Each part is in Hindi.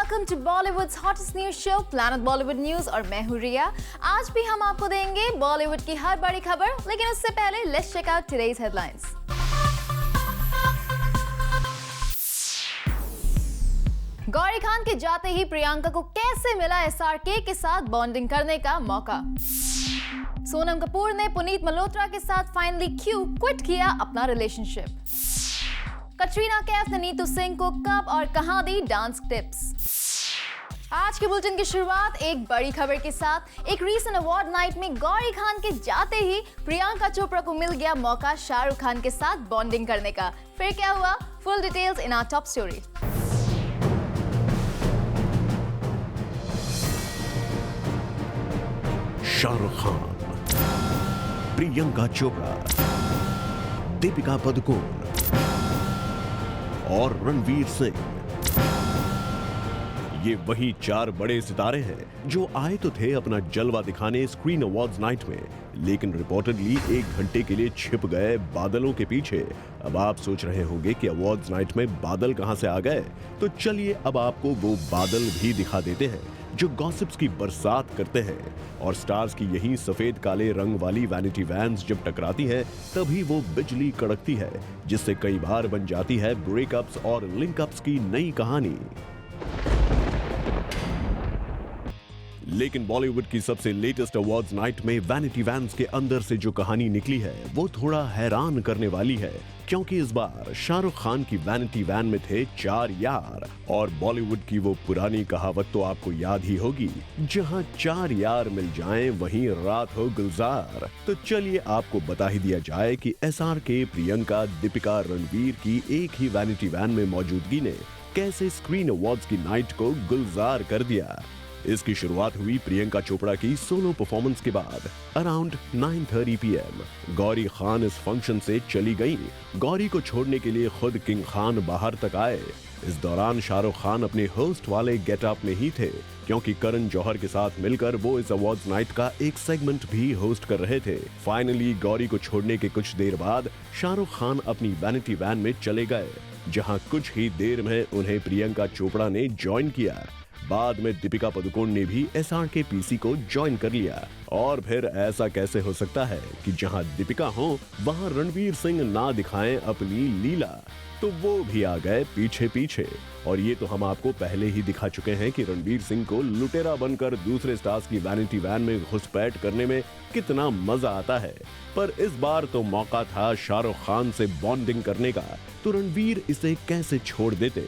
Welcome to Bollywood's hottest news show planet Bollywood news और मैं हूं रिया। आज भी हम आपको देंगे बॉलीवुड की हर बड़ी खबर, लेकिन उससे पहले let's check out today's headlines. Gauri Khan के जाते ही प्रियंका को कैसे मिला एसआरके के साथ बॉन्डिंग करने का मौका। सोनम कपूर ने पुनीत मल्होत्रा के साथ फाइनली क्यों क्विट किया अपना रिलेशनशिप। कटरीना कैफ ने नीतू सिंह को कब और कहां दी डांस टिप्स। आज के बुलेटिन की शुरुआत एक बड़ी खबर के साथ। एक रीसेंट अवार्ड नाइट में गौरी खान के जाते ही प्रियंका चोपड़ा को मिल गया मौका शाहरुख खान के साथ बॉन्डिंग करने का। फिर क्या हुआ, full details in our top story. Shahrukh Khan, Priyanka Chopra, Deepika Padukone और रणवीर सिंह, ये वही चार बड़े सितारे हैं जो आए तो थे अपना जलवा दिखाने स्क्रीन अवार्ड्स नाइट में, लेकिन रिपोर्टेडली 1 घंटे के लिए छिप गए बादलों के पीछे। अब आप सोच रहे होंगे कि अवार्ड्स नाइट में बादल कहां से आ गए, तो चलिए अब आपको वो बादल भी दिखा देते हैं जो गॉसिप्स की बरसात करते हैं। और स्टार्स की यही सफेद काले रंग वाली वैनिटी वैन्स जब टकराती हैं, तभी वो बिजली कड़कती है, जिससे कई बार बन जाती है ब्रेकअप्स और लिंकअप्स की नई कहानी। लेकिन बॉलीवुड की सबसे लेटेस्ट अवार्ड्स नाइट में वैनिटी वैन्स के अंदर से जो कहानी निकली है वो थोड़ा हैरान करने वाली है, क्योंकि इस बार शाहरुख खान की वैनिटी वैन में थे 4 यार। और बॉलीवुड की वो पुरानी कहावत तो आपको याद ही होगी, जहां 4 यार मिल जाएं वहीं रात हो गुलजार। तो चलिए आपको बता ही दिया जाए कि एसआरके, प्रियंका, दीपिका, रणवीर की एक ही वैनिटी वैन में मौजूदगी ने कैसे स्क्रीन अवार्ड्स की नाइट को गुलजार कर दिया। इसकी शुरुआत हुई प्रियंका चोपड़ा की सोलो परफॉर्मेंस के बाद। अराउंड 9:30 PM गौरी खान इस फंक्शन से चली गई। गौरी को छोड़ने के लिए खुद किंग खान बाहर तक आए। इस दौरान शाहरुख खान अपने होस्ट वाले गेटअप में ही थे, क्योंकि करण जौहर के साथ मिलकर वो इस अवार्ड्स नाइट का एक सेगमेंट भी होस्ट कर रहे थे। फाइनली गौरी को छोड़ने के कुछ देर बाद शाहरुख खान अपनी वैनिटी वैन में चले गए, जहां कुछ ही देर में उन्हें प्रियंका चोपड़ा ने ज्वाइन किया। बाद में दीपिका पादुकोण ने भी एसआरके पीसी को ज्वाइन कर लिया। और फिर ऐसा कैसे हो सकता है कि जहां दीपिका हो वहां रणवीर सिंह ना दिखाएं अपनी लीला, तो वो भी आ गए पीछे पीछे। और ये तो हम आपको पहले ही दिखा चुके हैं कि रणवीर सिंह को लुटेरा बनकर दूसरे स्टार्स की वैनिटी वैन में घुसपैठ करने में कितना मजा आता है। पर इस बार तो मौका था शाहरुख खान से बॉन्डिंग करने का, तो रणवीर इसे कैसे छोड़ देते।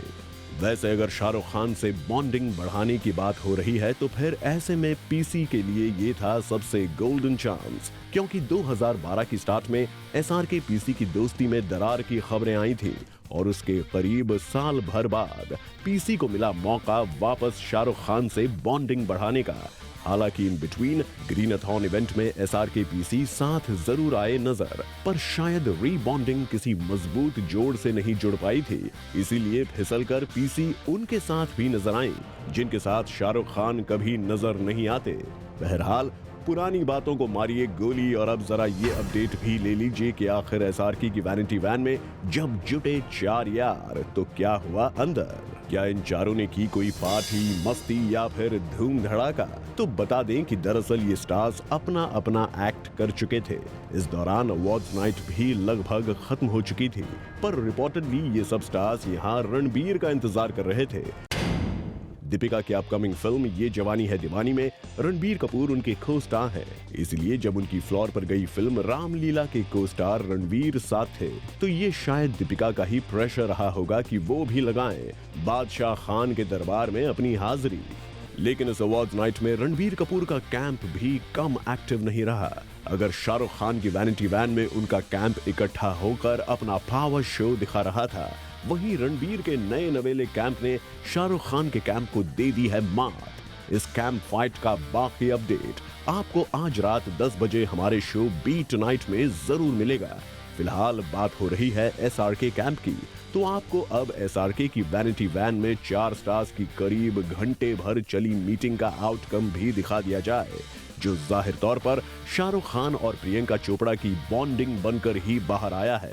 वैसे अगर शाहरुख खान से बॉन्डिंग बढ़ाने की बात हो रही है, तो फिर ऐसे में पीसी के लिए ये था सबसे गोल्डन चांस, क्योंकि 2012 की स्टार्ट में एसआरके पीसी की दोस्ती में दरार की खबरें आई थी, और उसके करीब साल भर बाद पीसी को मिला मौका वापस शाहरुख खान से बॉन्डिंग बढ़ाने का। हालांकि इन बिटवीन ग्रीनथॉन इवेंट में एसआरके पीसी साथ जरूर आए नजर, पर शायद रीबॉन्डिंग किसी मजबूत जोड़ से नहीं जुड़ पाई थी, इसीलिए फिसलकर पीसी उनके साथ भी नजर आए जिनके साथ शाहरुख खान कभी नजर नहीं आते। बहरहाल पुरानी बातों को मारिए गोली, और अब जरा ये अपडेट भी ले लीजिए कि आखिर एसआरके की वैनिटी वैन में जब जुटे 4 यार तो क्या हुआ अंदर। क्या इन चारों ने की कोई पार्टी, मस्ती या फिर धूम धड़ाका? तो बता दें कि दरअसल ये स्टार्स अपना अपना एक्ट कर चुके थे। इस दौरान अवार्ड्स नाइट भी लगभग खत्म हो चुकी थी, पर रिपोर्टेडली ये सब स्टार्स यहाँ रणबीर का इंतजार कर रहे थे। दीपिका की अपकमिंग फिल्म ये जवानी है दीवानी में रणबीर कपूर उनके को स्टार है, इसलिए जब उनकी फ्लोर पर गई फिल्म रामलीला के को स्टार रणबीर साथ थे, तो ये शायद दीपिका का ही प्रेशर रहा होगा कि वो भी लगाएं बादशाह खान के दरबार में अपनी हाजिरी। लेकिन इस अवार्ड्स नाइट में रणबीर कपूर का कैंप भी कम एक्टिव नहीं रहा। अगर शाहरुख खान की वैनिटी वैन में उनका कैंप इकट्ठा होकर अपना पावर शो दिखा रहा था, वहीं रणबीर के नए नवेले कैंप ने शाहरुख खान के कैंप को दे दी है मात। इस कैंप फाइट का बाकी अपडेट आपको आज रात 10 बजे हमारे शो बीट नाइट में जरूर मिलेगा। फिलहाल बात हो रही है एसआरके कैंप की, तो आपको अब एसआरके की वैनिटी वैन में 4 स्टार्स की करीब घंटे भर चली मीटिंग का आउटकम भी दिखा दिया जाए, जो जाहिर तौर पर शाहरुख खान और प्रियंका चोपड़ा की बॉन्डिंग बनकर ही बाहर आया है।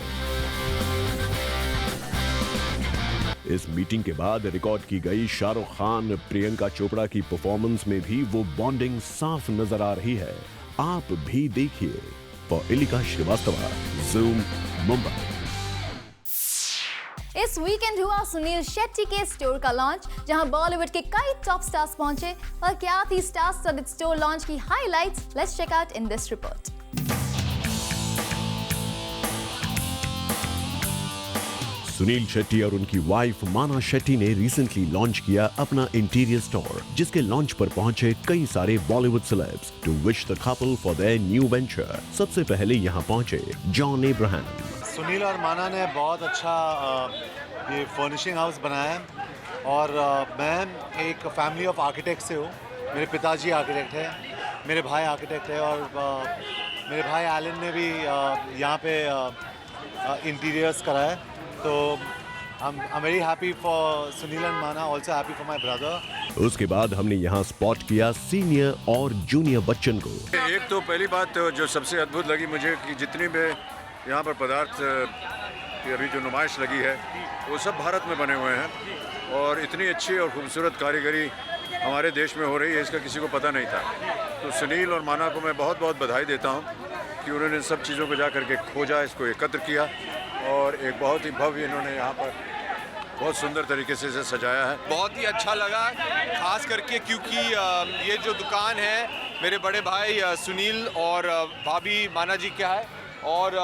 इस मीटिंग के बाद रिकॉर्ड की गई शाहरुख खान प्रियंका चोपड़ा की परफॉर्मेंस में भी वो बॉन्डिंग साफ नजर आ रही है। आप भी देखिए। For Ilika Srivastava, Zoom, Mumbai. इस वीकेंड हुआ सुनील शेट्टी के स्टोर का लॉन्च, जहां बॉलीवुड के कई टॉप स्टार्स पहुंचे। और क्या थी स्टार स्टडेड स्टोर लॉन्च की highlights? Let's check out in this report. Sunil Shetty और उनकी वाइफ माना शेट्टी ने रिसेंटली लॉन्च किया अपना इंटीरियर स्टोर, जिसके लॉन्च पर पहुंचे कई सारे Bollywood celebs to wish the couple for their new venture. सबसे पहले यहां पहुंचे जॉन अब्राहम। सुनील और माना ने बहुत अच्छा ये फर्निशिंग हाउस बनाया है और मैं एक फैमिली ऑफ आर्किटेक्ट से हूँ। मेरे पिताजी आर्किटेक्ट है, मेरे भाई आर्किटेक्ट है और मेरे भाई एलन ने भी यहाँ पे इंटीरियर्स करा है। तो I'm very happy for Sunil and Mana, also happy for my brother. उसके बाद हमने यहाँ स्पॉट किया सीनियर और जूनियर बच्चन को। एक तो पहली बात जो सबसे अद्भुत लगी मुझे कि जितनी भी यहाँ पर पदार्थ की अभी जो नुमाइश लगी है वो सब भारत में बने हुए हैं और इतनी अच्छी और खूबसूरत कारीगरी हमारे देश में हो रही है, इसका किसी को पता नहीं था। तो सुनील और माना को मैं बहुत बहुत बधाई देता हूँ कि उन्होंने सब चीज़ों को जा करके खोजा, इसको एकत्र किया और एक बहुत ही भव्य इन्होंने यहाँ पर बहुत सुंदर तरीके से इसे सजाया है। बहुत ही अच्छा लगा, खास करके क्योंकि ये जो दुकान है मेरे बड़े भाई सुनील और भाभी माना जी क्या है और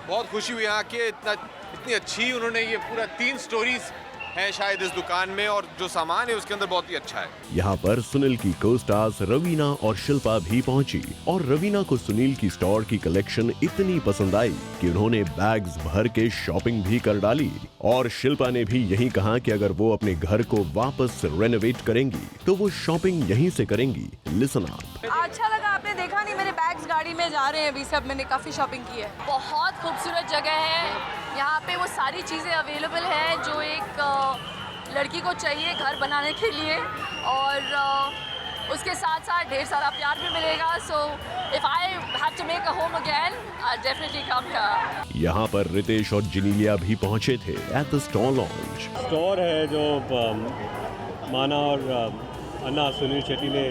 बहुत खुशी हुई यहाँ के इतनी अच्छी उन्होंने ये पूरा 3 स्टोरीज है शायद इस दुकान में और जो सामान है उसके अंदर बहुत ही अच्छा है। यहाँ पर सुनील की को स्टार्स रवीना और शिल्पा भी पहुंची और रवीना को सुनील की स्टोर की कलेक्शन इतनी पसंद आई कि उन्होंने बैग्स भर के शॉपिंग भी कर डाली। और शिल्पा ने भी यही कहा कि अगर वो अपने घर को वापस रेनोवेट करेंगी तो वो शॉपिंग यहीं से करेंगी। Listen up. अच्छा लगा, आपने देखा नहीं मेरे बैग्स गाड़ी में जा रहे हैं अभी सब, मैंने काफ़ी शॉपिंग की है। बहुत खूबसूरत जगह है, यहाँ पे वो सारी चीज़ें अवेलेबल है जो एक लड़की को चाहिए घर बनाने के लिए और उसके साथ साथ ढेर सारा प्यार भी मिलेगा। So if I have to make a home again I definitely come here. यहाँ पर रितेश और जिनीलिया भी पहुंचे थे at the store launch. Store है जो माना और अन्ना सुनील शेट्टी ने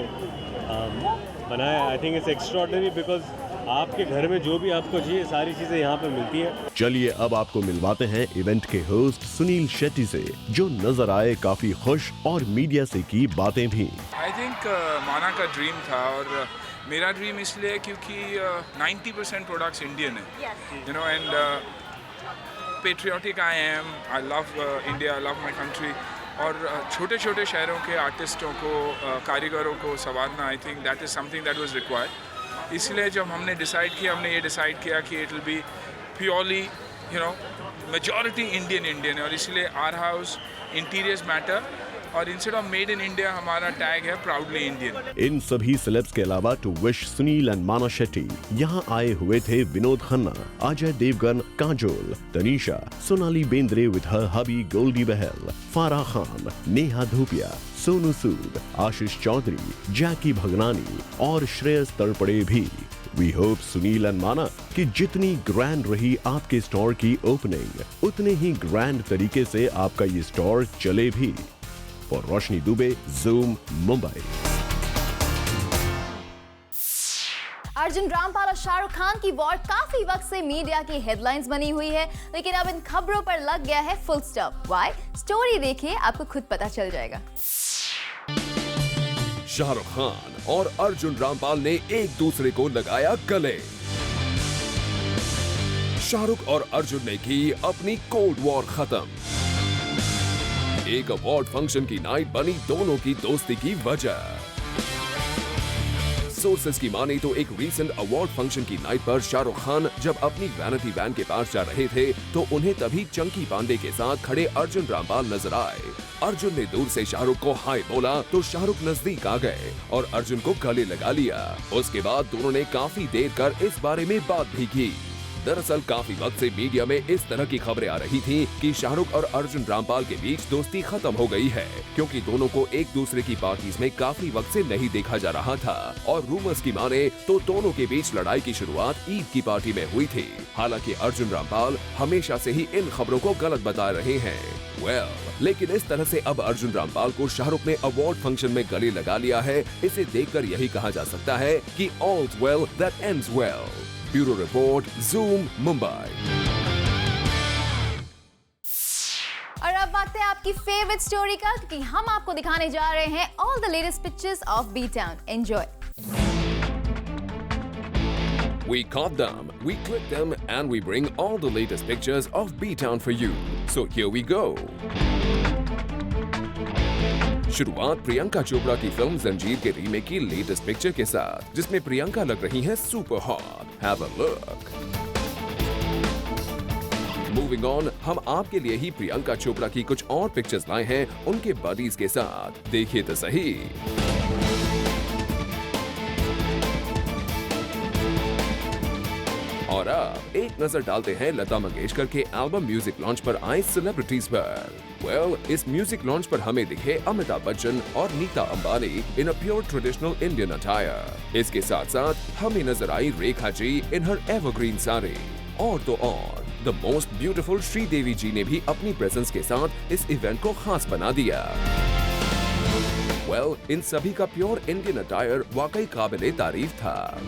बनाया। I think it's extraordinary because आपके घर में जो भी आपको चाहिए सारी चीजें यहाँ पे मिलती है। चलिए अब आपको मिलवाते हैं इवेंट के होस्ट सुनील शेट्टी से, जो नजर आए काफी खुश और मीडिया से की बातें भी। आई थिंक माना का ड्रीम था और मेरा ड्रीम इसलिए क्योंकि 90% प्रोडक्ट्स इंडियन है, you know, and patriotic I am, I love India, I love my country. और छोटे छोटे शहरों के आर्टिस्टों को कारीगरों को संवारना, I think that is something that was required. इसलिए जब हमने ये डिसाइड किया कि it will be purely you know majority Indian है और इसलिए आवर हाउस इंटीरियर्स मैटर और instead of made in India हमारा टैग है प्राउडली इंडियन। इन सभी सेलेब्स के अलावा टू विश सुनील एंड माना शेट्टी यहाँ आए हुए थे विनोद खन्ना, अजय देवगन, काजोल, तनीषा, सोनाली बेंद्रे विद हर हबी गोल्डी बहल, फारा खान, नेहा धूपिया, सोनू सूद, आशीष चौधरी, जैकी भगनानी और श्रेयस तलपड़े भी। वी होप सुनील एंड माना कि जितनी ग्रैंड रही आपके स्टोर की ओपनिंग, उतने ही ग्रैंड तरीके से आपका ये स्टोर चले भी। For Roshni Dubey, zoom, Mumbai. Arjun Rampal और शाहरुख खान की वॉर काफी वक्त से मीडिया की हेडलाइंस बनी हुई है, लेकिन अब इन खबरों पर लग गया है फुल स्टॉप। व्हाई? स्टोरी देखिए, आपको खुद पता चल जाएगा। शाहरुख खान और अर्जुन रामपाल ने एक दूसरे को लगाया गले। शाहरुख और अर्जुन ने की अपनी कोल्ड वॉर खत्म। एक अवार्ड फंक्शन की नाइट बनी दोनों की दोस्ती की वजह। सोर्सेस की माने तो एक रीसेंट अवार्ड फंक्शन की नाइट पर शाहरुख खान जब अपनी वैनिटी वैन के पास जा रहे थे तो उन्हें तभी चंकी पांडे के साथ खड़े अर्जुन रामपाल नजर आए। अर्जुन ने दूर से शाहरुख को हाय बोला तो शाहरुख नजदीक आ गए और अर्जुन को गले लगा लिया। उसके बाद दोनों ने काफी देर कर इस बारे में बात भी की। दरअसल काफी वक्त से मीडिया में इस तरह की खबरें आ रही थीं कि शाहरुख और अर्जुन रामपाल के बीच दोस्ती खत्म हो गई है, क्योंकि दोनों को एक दूसरे की पार्टीज में काफी वक्त से नहीं देखा जा रहा था। और रूमर्स की माने तो दोनों के बीच लड़ाई की शुरुआत ईद की पार्टी में हुई थी। हालांकि अर्जुन रामपाल हमेशा से ही इन खबरों को गलत बता रहे हैं। लेकिन इस तरह से अब अर्जुन रामपाल को शाहरुख ने अवार्ड फंक्शन में गले लगा लिया है, इसे देखकर यही कहा जा सकता है कि all's well that ends well। Bureau report, zoom, Mumbai. और अब वक्त है आपकी फेवरेट स्टोरी का, क्योंकि हम आपको दिखाने जा रहे हैं all the latest pictures of B town. Enjoy. We caught them, we clicked them, and we bring all the latest pictures of B-Town for you. So here we go. शुरुआत प्रियंका चोपड़ा की फिल्म जंजीर के रीमेक की लेटेस्ट पिक्चर के साथ, जिसमें प्रियंका लग रही हैं super hot. Have a look. Moving on, हम आपके लिए ही प्रियंका चोपड़ा की कुछ और पिक्चर्स लाए हैं उनके बडीज के साथ। देखिए तो सही। और अब एक नजर डालते हैं लता मंगेशकर के एल्बम म्यूजिक लॉन्च पर आए सेलिब्रिटीज पर। इस म्यूजिक लॉन्च पर हमें दिखे अमिताभ बच्चन और Nita Ambani in a pure traditional Indian attire. इसके साथ साथ हमें नजर आई रेखा जी इन हर एवरग्रीन साड़ी। और तो और द मोस्ट ब्यूटीफुल श्रीदेवी जी ने भी अपनी प्रेजेंस के साथ इस इवेंट को खास बना दिया। इन सभी का प्योर इंडियन अटायर वाकई काबिले तारीफ था।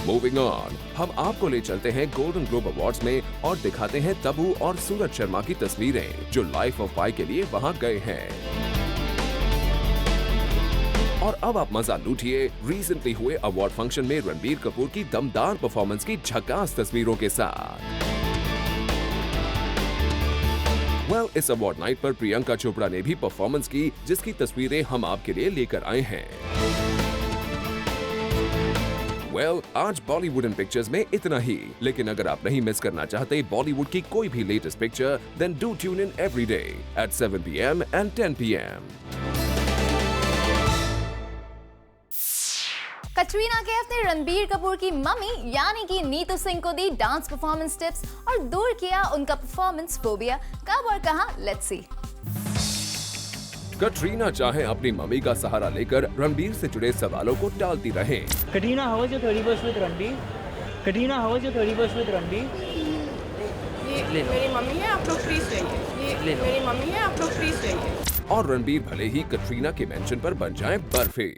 मूविंग ऑन, हम आपको ले चलते हैं गोल्डन ग्लोब अवार्ड्स में और दिखाते हैं तब्बू और सूरज शर्मा की तस्वीरें जो लाइफ ऑफ पाई के लिए वहां गए हैं। और अब आप मजा लूटिए रिसेंटली हुए अवार्ड फंक्शन में रणबीर कपूर की दमदार परफॉर्मेंस की झकास तस्वीरों के साथ। इस अवार्ड नाइट पर प्रियंका चोपड़ा ने भी परफॉर्मेंस की, जिसकी तस्वीरें हम आपके लिए लेकर आए हैं। आज बॉलीवुड इन पिक्चर्स में इतना ही, लेकिन अगर आप नहीं मिस करना चाहते बॉलीवुड की कोई भी latest picture, then do tune in every day at 7 PM and 10 PM। Katrina Kaif ने रणबीर कपूर की मम्मी यानी कि नीतू सिंह को दी डांस परफॉर्मेंस टिप्स और दूर किया उनका परफॉर्मेंस फोबिया। कब और कहां, लेट्स सी। कटरीना चाहे अपनी मम्मी का सहारा लेकर रणबीर से जुड़े सवालों को टालती रहे। Katrina, how was your 31st with Ranbir? Katrina, how was your 31st with Ranbir? ये मेरी मम्मी है, आप लोग प्लीज रहिए। ये मेरी मम्मी है, आप लोग प्लीज रहिए। और रणबीर भले ही कटरीना के मेंशन पर बन जाए बर्फी,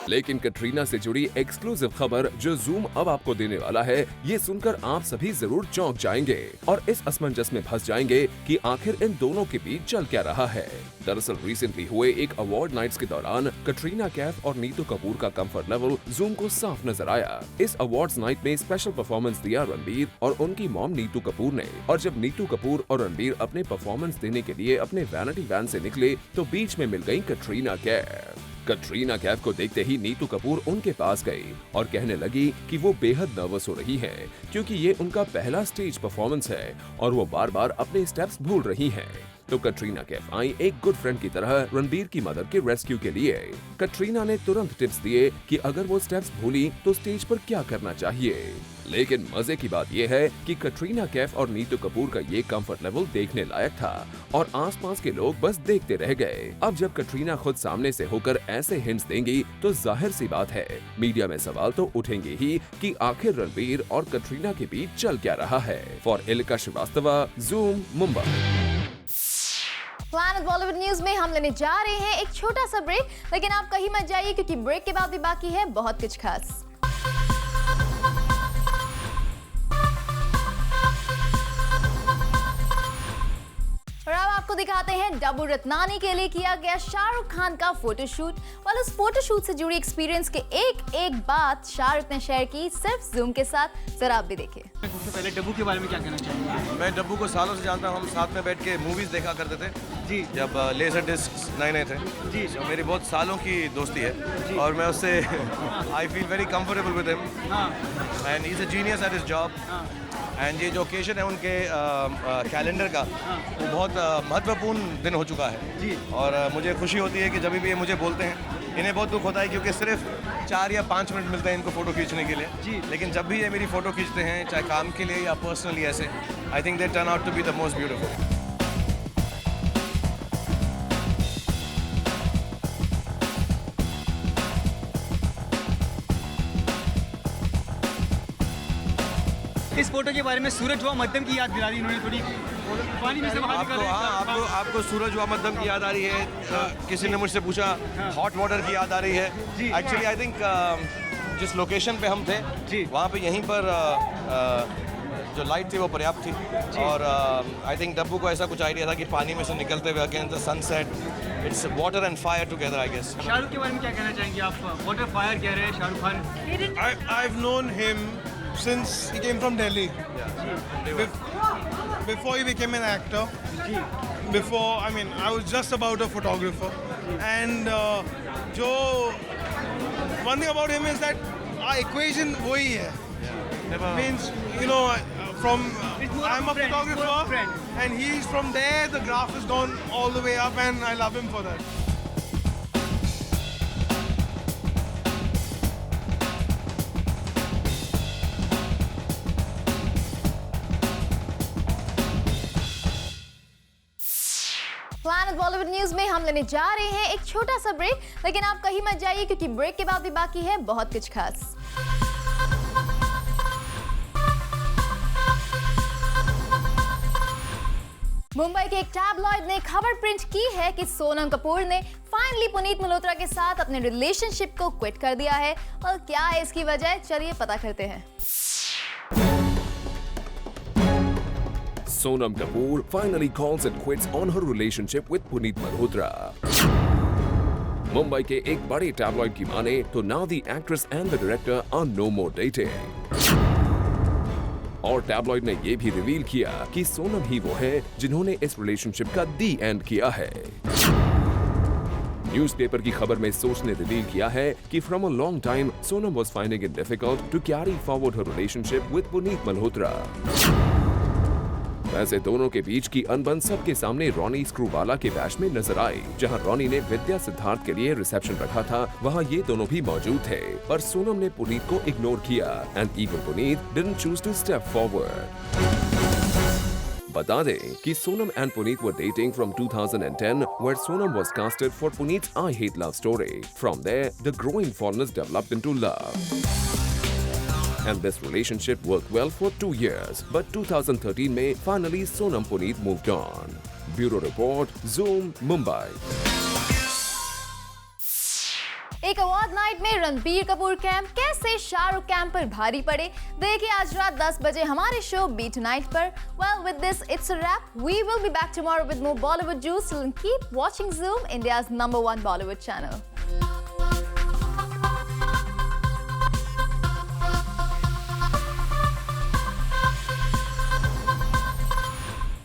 लेकिन कटरीना से जुड़ी एक्सक्लूसिव खबर जो ज़ूम अब आपको देने वाला है, ये सुनकर आप सभी जरूर चौंक जाएंगे और इस असमंजस में फंस जाएंगे कि आखिर इन दोनों के बीच चल क्या रहा है। दरअसल रिसेंटली हुए एक अवार्ड नाइट्स के दौरान कटरीना कैफ और नीतू कपूर का कंफर्ट लेवल ज़ूम को साफ नजर आया। इस अवार्ड्स नाइट में स्पेशल परफॉर्मेंस दिया रणबीर और उनकी मॉम नीतू कपूर ने, और जब नीतू कपूर और रणबीर अपने परफॉर्मेंस देने के लिए अपने वैनिटी वैन से निकले तो बीच में मिल गई कटरीना कैफ। कटरीना कैफ को देखते ही नीतू कपूर उनके पास गई और कहने लगी कि वो बेहद नर्वस हो रही हैं, क्योंकि ये उनका पहला स्टेज परफॉर्मेंस है और वो बार बार अपने स्टेप्स भूल रही हैं। तो कटरीना कैफ आई एक गुड फ्रेंड की तरह रणबीर की मदद के रेस्क्यू के लिए। कटरीना ने तुरंत टिप्स दिए कि अगर वो स्टेप्स भूली तो स्टेज पर क्या करना चाहिए। लेकिन मजे की बात यह है कि कटरीना कैफ और नीतू कपूर का ये कंफर्ट लेवल देखने लायक था और आसपास के लोग बस देखते रह गए। अब जब कटरीना खुद सामने से होकर ऐसे हिंट्स देंगी तो जाहिर सी बात है मीडिया में सवाल तो उठेंगे ही कि आखिर रणबीर और कटरीना के बीच चल क्या रहा है। For Ilika Srivastava, Zoom, Mumbai. Planet Bollywood news में हम लेने जा रहे हैं एक छोटा सा ब्रेक, लेकिन आप कहीं मत जाइए क्योंकि ब्रेक के बाद भी बाकी है बहुत कुछ खास। और अब आपको दिखाते हैं डब्बू रत्नानी के लिए किया गया शाहरुख खान का फोटोशूट। और उस फोटोशूट से जुड़ी एक्सपीरियंस के एक बात शाहरुख ने शेयर की सिर्फ ज़ूम के साथ। जरा आप भी देखिए। सबसे पहले डब्बू के बारे में क्या कहना चाहेंगे? मैं डब्बू को सालों से जानता हूँ, हम साथ में बैठ के मूवीज देखा करते थे जी, जब लेजर डिस्क नए थे जी। तो मेरी बहुत सालों की दोस्ती है और मैं उससे I feel very comfortable with him and he is a genius at his job. And ये जो ओकेजन है उनके कैलेंडर का, वो बहुत महत्वपूर्ण दिन हो चुका है जी। और मुझे खुशी होती है कि जब भी ये मुझे बोलते हैं इन्हें बहुत दुख होता है क्योंकि सिर्फ 4 या 5 मिनट मिलते हैं इनको फ़ोटो खींचने के लिए जी। लेकिन जब भी ये मेरी फ़ोटो खींचते हैं, चाहे काम के लिए या पर्सनली ऐसे, I think they turn out to be the most beautiful. इस फोटो के बारे में सूरज हुआ मध्यम की याद दिला दी इन्होंने थोड़ी पानी में से बाहर निकल रहे हैं। आपको सूरज हुआ मध्यम की याद आ रही है। किसी ने मुझसे पूछा हॉट वाटर की याद आ रही है। एक्चुअली आई थिंक जिस लोकेशन पे हम थे जी, वहाँ पे यहीं पर जो लाइट थी वो पर्याप्त थी। और आई थिंक डब्बू को ऐसा कुछ आइडिया था कि पानी में से निकलते हुए against the sunset, it's water and fire together I guess. Shahrukh के बारे में क्या कहना चाहेंगे आप? वाटर फायर कह रहे हैं Shahrukh Khan. I've known him since he came from Delhi. Before he became an actor. Before, I mean, I was just about a photographer. And one thing about him is that our equation वही है. Means, you know, I'm a photographer and he's from there. The graph has gone all the way up and I love him for that. Planet Bollywood news में हम लेने जा रहे हैं एक छोटा सा ब्रेक, लेकिन आप कहीं मत जाइए क्योंकि ब्रेक के बाद भी बाकी है बहुत कुछ खास। मुंबई के एक टैबलॉइड ने खबर प्रिंट की है कि सोनम कपूर ने फाइनली पुनीत मल्होत्रा के साथ अपने रिलेशनशिप को क्विट कर दिया है। और क्या है इसकी वजह, चलिए पता करते हैं। Sonam Kapoor finally calls it quits on her relationship with Puneet Malhotra. Mumbai के एक बड़े टैबलॉइड की माने तो now the actress and the director are no more dating. और टैबलॉइड ने ये भी रिवील किया कि सोनम ही वो है जिन्होंने इस रिलेशनशिप का दी एंड किया है। न्यूज़पेपर की खबर में सोर्स ने रिवील किया है कि from a long time Sonam was finding it difficult to carry forward her relationship with Puneet Malhotra. वैसे दोनों के बीच की अनबन सबके सामने रॉनी स्क्रूवाला के बैश में नजर आई। जहां रॉनी ने विद्या सिद्धार्थ के लिए रिसेप्शन रखा था, वहां ये दोनों भी मौजूद थे, पर सोनम ने पुनीत को इग्नोर किया and even Puneet didn't choose to step forward. बता दें कि Sonam and Puneet were dating from 2010 where Sonam was casted for Puneet's I Hate Love story. From there, the growing fondness developed into love. And this relationship worked well for 2 years. But 2013 में finally Sonam Puneet moved on. Bureau Report, Zoom, Mumbai. एक अवार्ड नाइट में रणबीर कपूर कैंप कैसे शाहरुख कैंप पर भारी पड़े, देखिए आज रात 10 बजे हमारे शो बीट नाइट पर। Well, with this, it's a wrap. We will be back tomorrow with more Bollywood juice. So keep watching Zoom, India's #1 Bollywood channel.